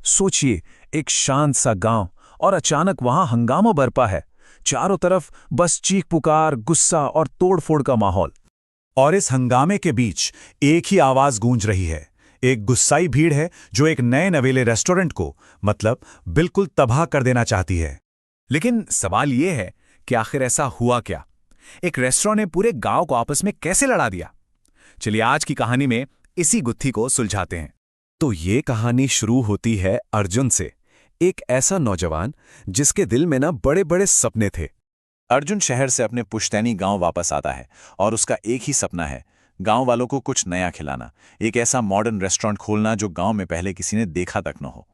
सोचिए, एक शांत सा गांव और अचानक वहां हंगामा बरपा है। चारों तरफ बस चीख पुकार, गुस्सा और तोड़फोड़ का माहौल। और इस हंगामे के बीच एक ही आवाज गूंज रही है। एक गुस्साई भीड़ है जो एक नए नवेले रेस्टोरेंट को मतलब बिल्कुल तबाह कर देना चाहती है। लेकिन सवाल यह है कि आखिर ऐसा हुआ क्या? एक रेस्टोरेंट ने पूरे गांव को आपस में कैसे लड़ा दिया? चलिए आज की कहानी में इसी गुत्थी को सुलझाते हैं। तो ये कहानी शुरू होती है अर्जुन से, एक ऐसा नौजवान जिसके दिल में ना बड़े बड़े सपने थे। अर्जुन शहर से अपने पुश्तैनी गांव वापस आता है और उसका एक ही सपना है, गांव वालों को कुछ नया खिलाना, एक ऐसा मॉडर्न रेस्टोरेंट खोलना जो गांव में पहले किसी ने देखा तक न हो।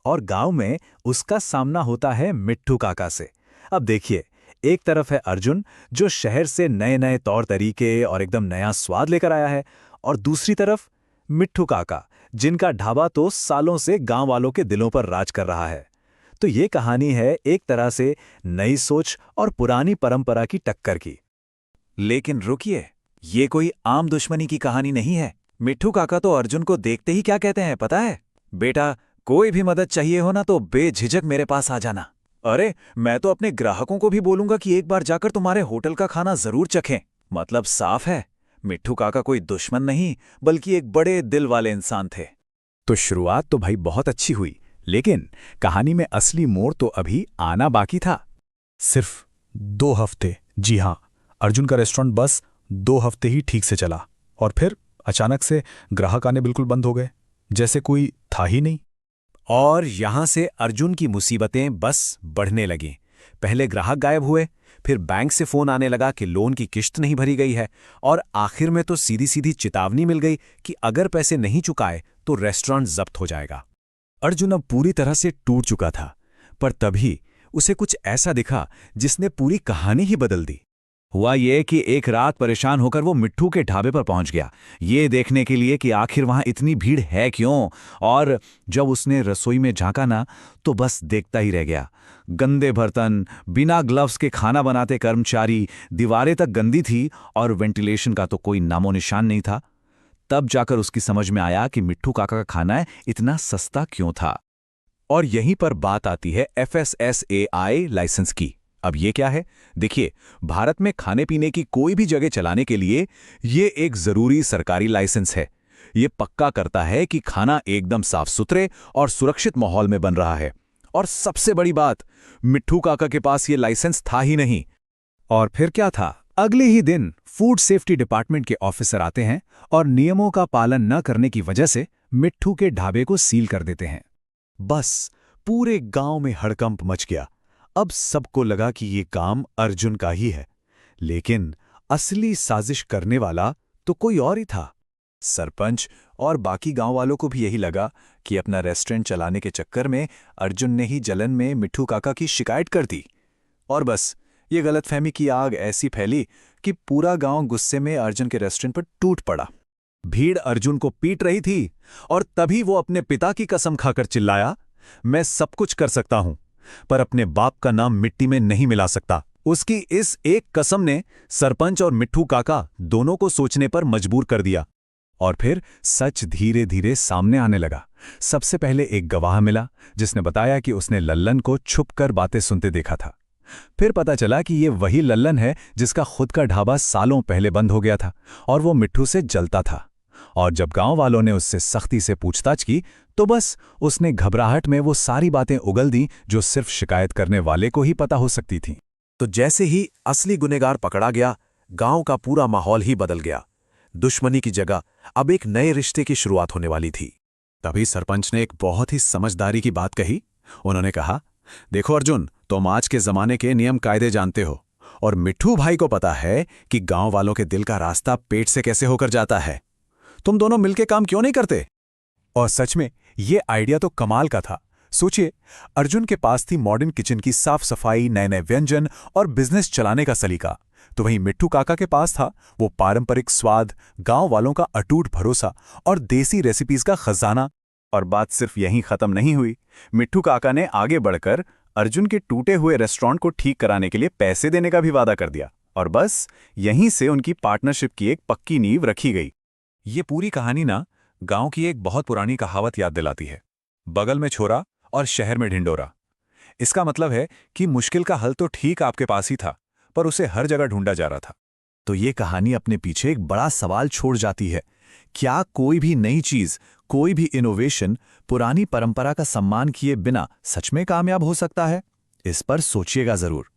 और गांव में उसका सामना होता है मिट्ठू काका से। अब देखिए, एक तरफ है अर्जुन जो शहर से नए नए तौर तरीके और एकदम नया स्वाद लेकर आया है, और दूसरी तरफ मिट्ठू काका जिनका ढाबा तो सालों से गांव वालों के दिलों पर राज कर रहा है। तो ये कहानी है एक तरह से नई सोच और पुरानी परंपरा की टक्कर की। लेकिन रुकिए, ये कोई आम दुश्मनी की कहानी नहीं है। मिट्ठू काका तो अर्जुन को देखते ही क्या कहते हैं पता है? बेटा, कोई भी मदद चाहिए हो ना तो बेझिझक मेरे पास आ जाना। अरे, मैं तो अपने ग्राहकों को भी बोलूंगा कि एक बार जाकर तुम्हारे होटल का खाना जरूर चखें। मतलब साफ है, मिट्ठू काका कोई दुश्मन नहीं बल्कि एक बड़े दिल वाले इंसान थे। तो शुरुआत तो भाई बहुत अच्छी हुई, लेकिन कहानी में असली मोड़ तो अभी आना बाकी था। सिर्फ 2 हफ्ते, जी हाँ, अर्जुन का रेस्टोरेंट बस 2 हफ्ते ही ठीक से चला और फिर अचानक से ग्राहक आने बिल्कुल बंद हो गए, जैसे कोई था ही नहीं। और यहां से अर्जुन की मुसीबतें बस बढ़ने लगीं। पहले ग्राहक गायब हुए, फिर बैंक से फोन आने लगा कि लोन की किश्त नहीं भरी गई है, और आखिर में तो सीधी सीधी चेतावनी मिल गई कि अगर पैसे नहीं चुकाए तो रेस्टोरेंट जब्त हो जाएगा। अर्जुन अब पूरी तरह से टूट चुका था, पर तभी उसे कुछ ऐसा दिखा जिसने पूरी कहानी ही बदल दी। हुआ ये कि एक रात परेशान होकर वो मिट्ठू के ढाबे पर पहुंच गया, ये देखने के लिए कि आखिर वहां इतनी भीड़ है क्यों। और जब उसने रसोई में झांका ना, तो बस देखता ही रह गया। गंदे बर्तन, बिना ग्लव्स के खाना बनाते कर्मचारी, दीवारें तक गंदी थी और वेंटिलेशन का तो कोई नामो निशान नहीं था। तब जाकर उसकी समझ में आया कि मिट्ठू काका का खाना इतना सस्ता क्यों था। और यहीं पर बात आती है FSSAI लाइसेंस की। अब ये क्या है? देखिए, भारत में खाने पीने की कोई भी जगह चलाने के लिए ये एक जरूरी सरकारी लाइसेंस है। ये पक्का करता है कि खाना एकदम साफ सुथरे और सुरक्षित माहौल में बन रहा है। और सबसे बड़ी बात, मिट्ठू काका के पास ये लाइसेंस था ही नहीं। और फिर क्या था? अगले ही दिन फूड सेफ्टी डिपार्टमेंट के ऑफिसर आते हैं और नियमों का पालन न करने की वजह से मिट्ठू के ढाबे को सील कर देते हैं। बस पूरे गांव में हड़कंप मच गया। अब सबको लगा कि ये काम अर्जुन का ही है, लेकिन असली साजिश करने वाला तो कोई और ही था। सरपंच और बाकी गांव वालों को भी यही लगा कि अपना रेस्टोरेंट चलाने के चक्कर में अर्जुन ने ही जलन में मिट्ठू काका की शिकायत कर दी। और बस ये गलतफहमी की आग ऐसी फैली कि पूरा गांव गुस्से में अर्जुन के रेस्टोरेंट पर टूट पड़ा। भीड़ अर्जुन को पीट रही थी और तभी वो अपने पिता की कसम खाकर चिल्लाया, मैं सब कुछ कर सकता हूं, पर अपने बाप का नाम मिट्टी में नहीं मिला सकता। उसकी इस एक कसम ने सरपंच और मिट्ठू काका दोनों को सोचने पर मजबूर कर दिया। और फिर सच धीरे धीरे सामने आने लगा। सबसे पहले एक गवाह मिला जिसने बताया कि उसने लल्लन को छुपकर बातें सुनते देखा था। फिर पता चला कि ये वही लल्लन है जिसका खुद का ढाबा सालों पहले बंद हो गया था और वो मिट्ठू से जलता था। और जब गांव वालों ने उससे सख्ती से पूछताछ की तो बस उसने घबराहट में वो सारी बातें उगल दी जो सिर्फ शिकायत करने वाले को ही पता हो सकती थीं। तो जैसे ही असली गुनहगार पकड़ा गया, गांव का पूरा माहौल ही बदल गया। दुश्मनी की जगह अब एक नए रिश्ते की शुरुआत होने वाली थी। तभी सरपंच ने एक बहुत ही समझदारी की बात कही। उन्होंने कहा, देखो अर्जुन, तुम आज के जमाने के नियम कायदे जानते हो और मिट्ठू भाई को पता है कि गांव वालों के दिल का रास्ता पेट से कैसे होकर जाता है। तुम दोनों मिलकर काम क्यों नहीं करते? और सच में ये आइडिया तो कमाल का था। सोचिए, अर्जुन के पास थी मॉडर्न किचन की साफ सफाई, नए नए व्यंजन और बिजनेस चलाने का सलीका, तो वहीं मिट्ठू काका के पास था वो पारंपरिक स्वाद, गांव वालों का अटूट भरोसा और देसी रेसिपीज का खजाना। और बात सिर्फ यहीं खत्म नहीं हुई। मिट्ठू काका ने आगे बढ़कर अर्जुन के टूटे हुए रेस्टोरेंट को ठीक कराने के लिए पैसे देने का भी वादा कर दिया। और बस यहीं से उनकी पार्टनरशिप की एक पक्की नींव रखी गई। ये पूरी कहानी ना गांव की एक बहुत पुरानी कहावत याद दिलाती है। बगल में छोरा और शहर में ढिंडोरा। इसका मतलब है कि मुश्किल का हल तो ठीक आपके पास ही था, पर उसे हर जगह ढूंढा जा रहा था। तो ये कहानी अपने पीछे एक बड़ा सवाल छोड़ जाती है। क्या कोई भी नई चीज, कोई भी इनोवेशन पुरानी परंपरा का सम्मान किए बिना सच में कामयाब हो सकता है? इस पर सोचिएगा जरूर।